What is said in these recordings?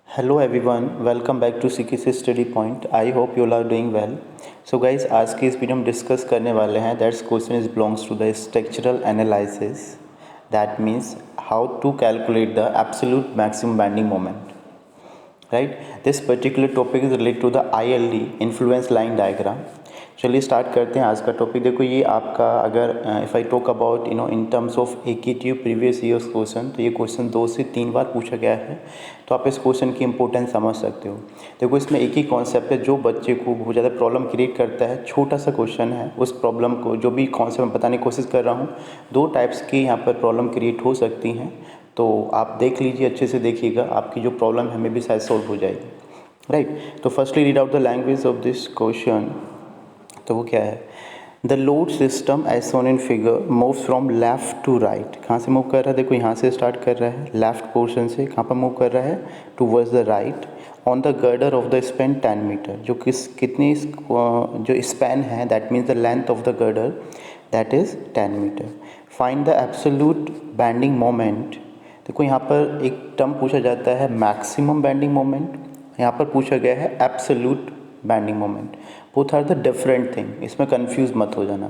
Hello everyone, welcome back to CKC study point. I hope you are doing well. So guys, आज की इस video में discuss करने वाले हैं that's question is belongs to the structural analysis. That means how to calculate the absolute maximum bending moment. Right, this particular topic is related to the ILD influence line diagram. चलिए start करते हैं आज का topic. देखो, ये आपका अगर if I talk about in terms of AKTU previous years question, तो ये क्वेश्चन 2 से 3 बार पूछा गया है, तो आप इस क्वेश्चन की इंपॉर्टेंस समझ सकते हो। देखो, इसमें एक ही कॉन्सेप्ट है जो बच्चे को बहुत ज़्यादा प्रॉब्लम क्रिएट करता है। छोटा सा क्वेश्चन है, उस प्रॉब्लम को जो भी कॉन्सेप्ट मैं बताने की कोशिश कर रहा हूँ, 2 टाइप्स की यहाँ पर प्रॉब्लम क्रिएट हो सकती हैं। तो आप देख लीजिए, अच्छे से देखिएगा, आपकी जो प्रॉब्लम है मे भी शायद सॉल्व हो जाएगी। राइट, तो firstly read out the language of this question. तो वो क्या है? The load system as shown in figure moves from left to right. कहाँ से मूव कर रहा है? देखो, यहाँ से स्टार्ट कर रहा है, लेफ्ट पोर्शन से कहाँ पर मूव कर रहा है? Towards the right on the girder of the span 10 metre. जो कितनी जो स्पैन है, that means the length of the girder, that is 10 metre. Find the absolute bending moment. देखो, यहाँ पर एक टर्म पूछा जाता है मैक्सिमम बेंडिंग मोमेंट, यहाँ पर पूछा गया है absolute bending moment. Both are the different thing, इसमें कंफ्यूज मत हो जाना।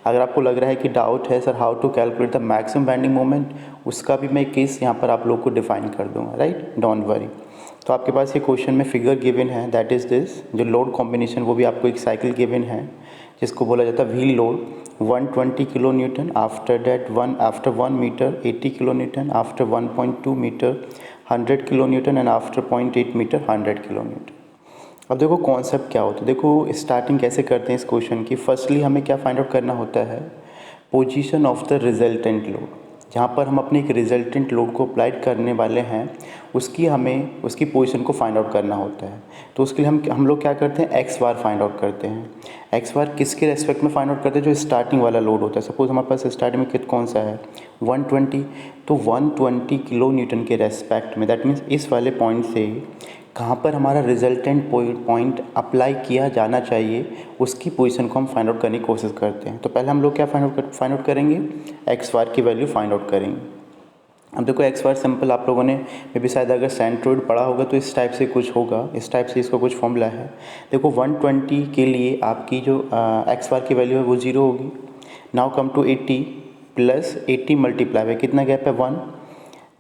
अगर आपको लग रहा है कि डाउट है sir how to calculate the maximum bending moment, उसका भी मैं केस यहाँ पर आप लोग को डिफाइन कर दूंगा। Right, don't worry. तो आपके पास ये क्वेश्चन में फिगर गिवन है, दैट इज दिस। जो लोड कॉम्बिनेशन, वो भी आपको एक साइकिल गिवन है जिसको बोला जाता है wheel load 120 kilo newton, after that after 1 metre 80 kilo newton, after 1.2 metre 100 kilo newton and after 0.8 metre 100 kilo newton. अब देखो कॉन्सेप्ट क्या होता है। देखो, स्टार्टिंग कैसे करते हैं इस क्वेश्चन की। फर्स्टली हमें क्या फाइंड आउट करना होता है? Position of the resultant load. जहाँ पर हम अपने एक रिजल्टेंट लोड को अप्लाइड करने वाले हैं, उसकी पोजीशन को फाइंड आउट करना होता है। तो उसके लिए हम लोग क्या करते हैं? एक्स बार फाइंड आउट करते हैं। एक्स बार किसके रेस्पेक्ट में फाइंड आउट करते हैं? जो स्टार्टिंग वाला लोड होता है। सपोज हमारे पास स्टार्टिंग में कौन सा है? 120। तो 120 किलो न्यूटन के रेस्पेक्ट में, दैट मीन्स इस वाले पॉइंट से कहाँ पर हमारा रिजल्टेंट पॉइंट अप्लाई किया जाना चाहिए, उसकी पोजीशन को हम फाइंड आउट करने की कोशिश करते हैं। तो पहले हम लोग क्या फाइंड आउट करेंगे? एक्स बार की वैल्यू फाइंड आउट करेंगे। अब देखो, एक्स बार सिंपल, आप लोगों ने मे भी शायद अगर सेंट्रोइड पढ़ा होगा तो इस टाइप से कुछ होगा, इस टाइप से इसका कुछ फॉर्मूला है। देखो, 120 के लिए आपकी जो एक्स बार की वैल्यू है वो 0 होगी। Now come to 80 plus 80 multiply by कितना गैप है? 1।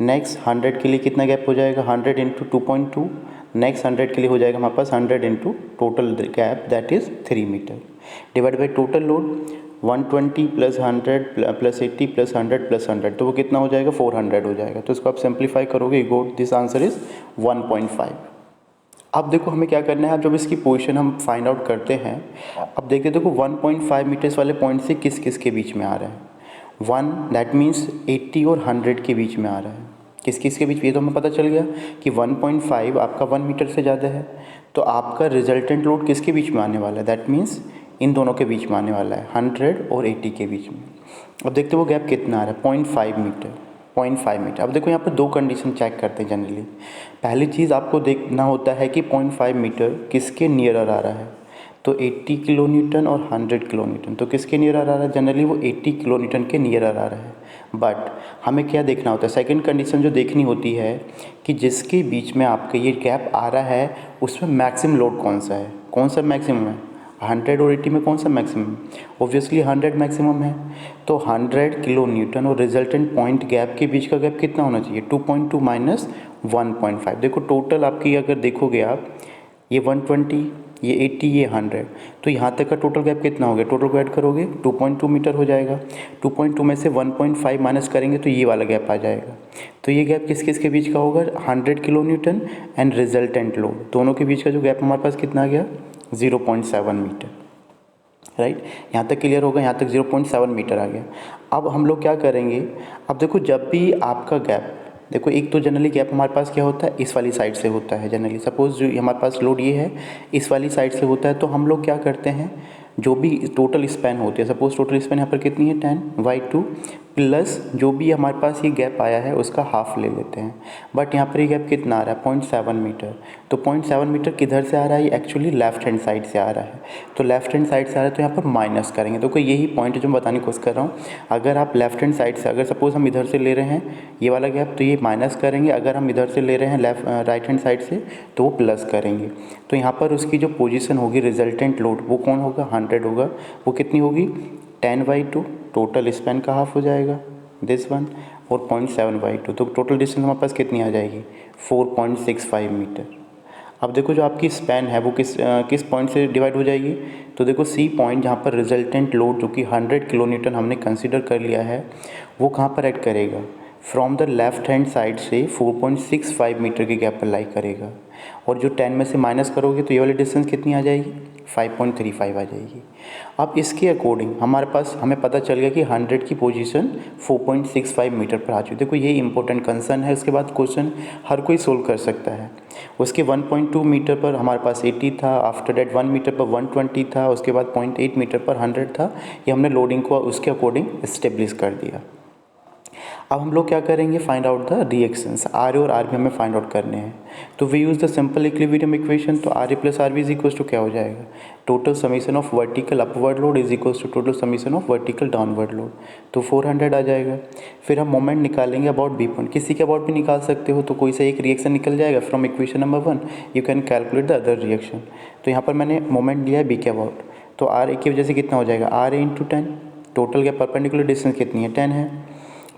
नेक्स्ट 100 के लिए कितना गैप हो जाएगा? 100 इंटू 2.2। नेक्स्ट 100 के लिए हो जाएगा हमारे पास 100 into total gap, that is 3 metre, divide by total load 120 plus 100 plus 80 plus 100 plus 100, तो वो कितना हो जाएगा? 400 हो जाएगा। तो इसको आप सिंप्लीफाई करोगे, you got this answer is 1.5। अब देखो, हमें क्या करना है? अब जब इसकी पोजीशन हम फाइंड आउट करते हैं, अब देखते देखो 1.5 मीटर्स वाले पॉइंट से किस किस के बीच में आ रहा है? 1, दैट मीन्स 80 और 100 के बीच में आ रहा है। किस किस के बीच? ये तो हमें पता चल गया कि 1.5 आपका 1 मीटर से ज़्यादा है, तो आपका रिजल्टेंट लोड किसके बीच में आने वाला है? दैट मीन्स इन दोनों के बीच में आने वाला है, 100 और 80 के बीच में। अब देखते वो गैप कितना आ रहा है? 0.5 मीटर, 0.5 मीटर। अब देखो, यहाँ पर 2 कंडीशन चेक करते हैं जनरली। पहली चीज़ आपको देखना होता है कि 0.5 मीटर किसके नियरर आ रहा है। तो 80 किलो न्यूटन और 100 किलो न्यूटन, तो किसके नियरर आ रहा है? जनरली वो 80 किलो न्यूटन के नियरर आ रहा है। बट हमें क्या देखना होता है? सेकंड कंडीशन जो देखनी होती है कि जिसके बीच में आपका ये गैप आ रहा है, उसमें मैक्सिमम लोड कौन सा है? कौन सा मैक्सिमम है? 100 और 80 में कौन सा मैक्सिमम? ऑब्वियसली 100 मैक्सिमम है। तो 100 किलो न्यूटन और रिजल्टेंट पॉइंट गैप के बीच का गैप कितना होना चाहिए? 2.2 माइनस 1.5। देखो, टोटल आपकी अगर देखोगे आप, ये 120, ये 80, ये 100, तो यहाँ तक का टोटल गैप कितना हो गया? टोटल को ऐड करोगे 2.2 मीटर हो जाएगा। 2.2 में से 1.5 माइनस करेंगे तो ये वाला गैप आ जाएगा। तो ये गैप किस किस के बीच का होगा? 100 kilo newton and resultant load, दोनों के बीच का जो गैप हमारे पास कितना आ गया? 0.7 मीटर। राइट, यहाँ तक क्लियर होगा? यहाँ तक 0.7 मीटर आ गया। अब हम लोग क्या करेंगे? अब देखो, जब भी आपका गैप, देखो एक तो जनरली गैप हमारे पास क्या होता है? इस वाली साइड से होता है जनरली। सपोज़ जो हमारे पास लोड ये है, इस वाली साइड से होता है, तो हम लोग क्या करते हैं? जो भी टोटल स्पैन होती है, सपोज़ टोटल स्पैन यहाँ पर कितनी है? 10/2 प्लस जो भी हमारे पास ये गैप आया है उसका हाफ ले लेते हैं। बट यहाँ पर ये गैप कितना आ रहा है 0.7 मीटर। तो 0.7 मीटर किधर से आ रहा है, ये एक्चुअली लेफ्ट हैंड साइड से आ रहा है। तो लेफ्ट हैंड साइड से आ रहा है तो यहाँ पर माइनस करेंगे। तो कोई यही पॉइंट है जो मैं बताने की कोशिश कर रहा हूँ। अगर आप लेफ्ट हैंड साइड से, अगर सपोज हम इधर से ले रहे हैं ये वाला गैप, तो ये माइनस करेंगे। अगर हम इधर से ले रहे हैं राइट हैंड साइड से तो वो प्लस करेंगे। तो यहाँ पर उसकी जो पोजीशन होगी रिजल्टेंट लोड वो कौन होगा, 100 होगा। वो कितनी होगी 10/2। टोटल स्पैन का हाफ हो जाएगा दिस वन, और 0.7/2। तो टोटल डिस्टेंस हमारे पास कितनी आ जाएगी 4.65 मीटर। अब देखो जो आपकी स्पैन है वो किस पॉइंट से डिवाइड हो जाएगी। तो देखो सी पॉइंट जहाँ पर रिजल्टेंट लोड जो कि 100 किलो न्यूटन हमने कंसीडर कर लिया है वो कहाँ पर ऐड करेगा, from the left hand side से 4.65 मीटर के गैप पर लाई करेगा। और जो 10 में से माइनस करोगे तो ये वाली डिस्टेंस कितनी आ जाएगी 5.35 आ जाएगी। अब इसके अकॉर्डिंग हमें पता चल गया कि 100 की पोजीशन 4.65 मीटर पर आ चुकी है। देखो ये इंपॉर्टेंट कंसर्न है। उसके बाद क्वेश्चन हर कोई सोल्व कर सकता है। उसके 1.2 मीटर पर हमारे पास 80 था, आफ्टर डेट 1 मीटर पर 120 था, उसके बाद 0.8 मीटर पर 100 था। ये हमने लोडिंग को उसके अकॉर्डिंग इस्टेब्लिश कर दिया। अब हम लोग क्या करेंगे, find out the reactions. R A और आर बी हमें फाइंड आउट करने हैं। तो we use the simple equilibrium equation. तो R A plus R B is equals to क्या हो जाएगा, total summation of vertical upward load is equals to total summation of vertical downward load. तो 400 आ जाएगा। फिर हम मोमेंट निकालेंगे अबाउट बी पॉइंट। किसी के अबाउट भी निकाल सकते हो, तो कोई सा एक रिएक्शन निकल जाएगा from equation number 1। You can calculate the other reaction. तो यहाँ पर मैंने मोमेंट लिया है बी के अबाउट। तो आर ए की वजह से कितना हो जाएगा, R A into 10। Total gap perpendicular distance कितनी है 10 है,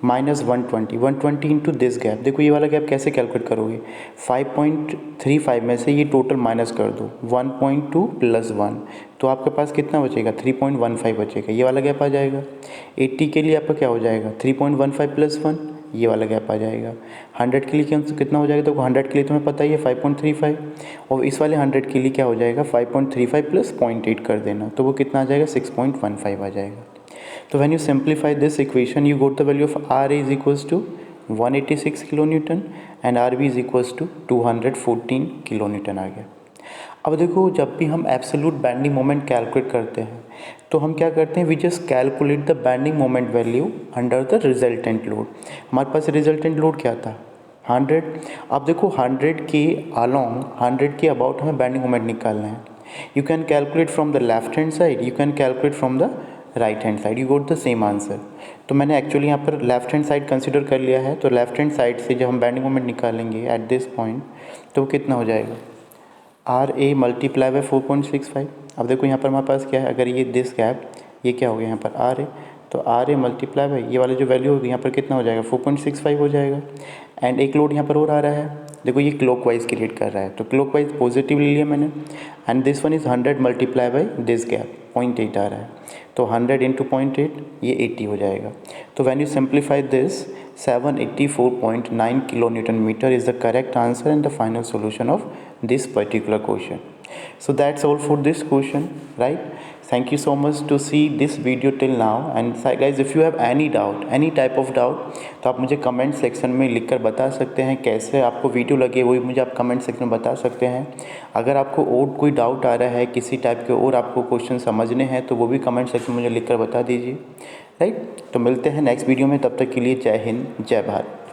माइनस 120 इंटू दिस गैप। देखो ये वाला गैप कैसे कैलकुलेट करोगे, 5.35 में से ये टोटल माइनस कर दो, 1.2 प्लस 1, तो आपके पास कितना बचेगा 3.15 बचेगा। ये वाला गैप आ जाएगा। 80 के लिए आपका क्या हो जाएगा 3.15 प्लस 1, ये वाला गैप आ जाएगा। 100 के लिए कितना हो जाएगा, तो 100 के लिए तुम्हें पता ही है 5.35, और इस वाले 100 के लिए क्या हो जाएगा 5.35 प्लस 0.8 कर देना, तो वो कितना आ जाएगा 6.15 आ जाएगा। तो when you simplify this equation you got the value of RA is equals to 186 kilonewton and RB is equals to 214 kilonewton आ गया। अब देखो जब भी हम एब्सोल्यूट बेंडिंग मोमेंट कैलकुलेट करते हैं तो हम क्या करते हैं, we just calculate the bending moment value under the resultant load. हमारे पास रिजल्टेंट लोड क्या था 100। अब देखो 100 के अलॉन्ग 100 के अबाउट हमें बेंडिंग मोमेंट निकालना है। You can calculate from the left hand side, you can calculate from the right hand side, you got the same answer. तो मैंने एक्चुअली यहाँ पर लेफ्ट हैंड साइड कंसीडर कर लिया है। तो लेफ्ट हैंड साइड से जब हम बेंडिंग मोमेंट निकालेंगे एट दिस पॉइंट तो वो कितना हो जाएगा आर ए मल्टीप्लाई बाय 4.65। अब देखो यहाँ पर हमारे पास क्या है, अगर ये दिस गैप ये क्या हो गया यहाँ पर आर ए, तो आर ए मल्टीप्लाई बाय ये वाले जो वैल्यू होगी यहाँ पर कितना हो जाएगा 4.65 हो जाएगा। एंड एक लोड यहाँ पर और आ रहा है, देखो ये क्लॉकवाइज क्रिएट कर रहा है, तो क्लॉकवाइज पॉजिटिव ले लिया मैंने। And this one is 100 multiply by this gap 0.8 आ रहा है, तो 100 इंटू 0.8 ये 80 हो जाएगा। तो when you simplify this 784.9 kilo newton metre is the correct answer and the final solution of this particular question. So that's all for this question, right? Thank you so much to see this video till now, and guys if you have any doubt, any type of doubt, तो आप मुझे comment section में लिखकर बता सकते हैं। कैसे आपको वीडियो लगे वो भी मुझे आप कमेंट सेक्शन में बता सकते हैं। अगर आपको और कोई डाउट आ रहा है किसी टाइप के और आपको क्वेश्चन समझने हैं तो वो भी कमेंट सेक्शन में मुझे लिखकर बता दीजिए, राइट। तो मिलते हैं नेक्स्ट वीडियो में, तब तक के लिए जय हिंद जय भारत।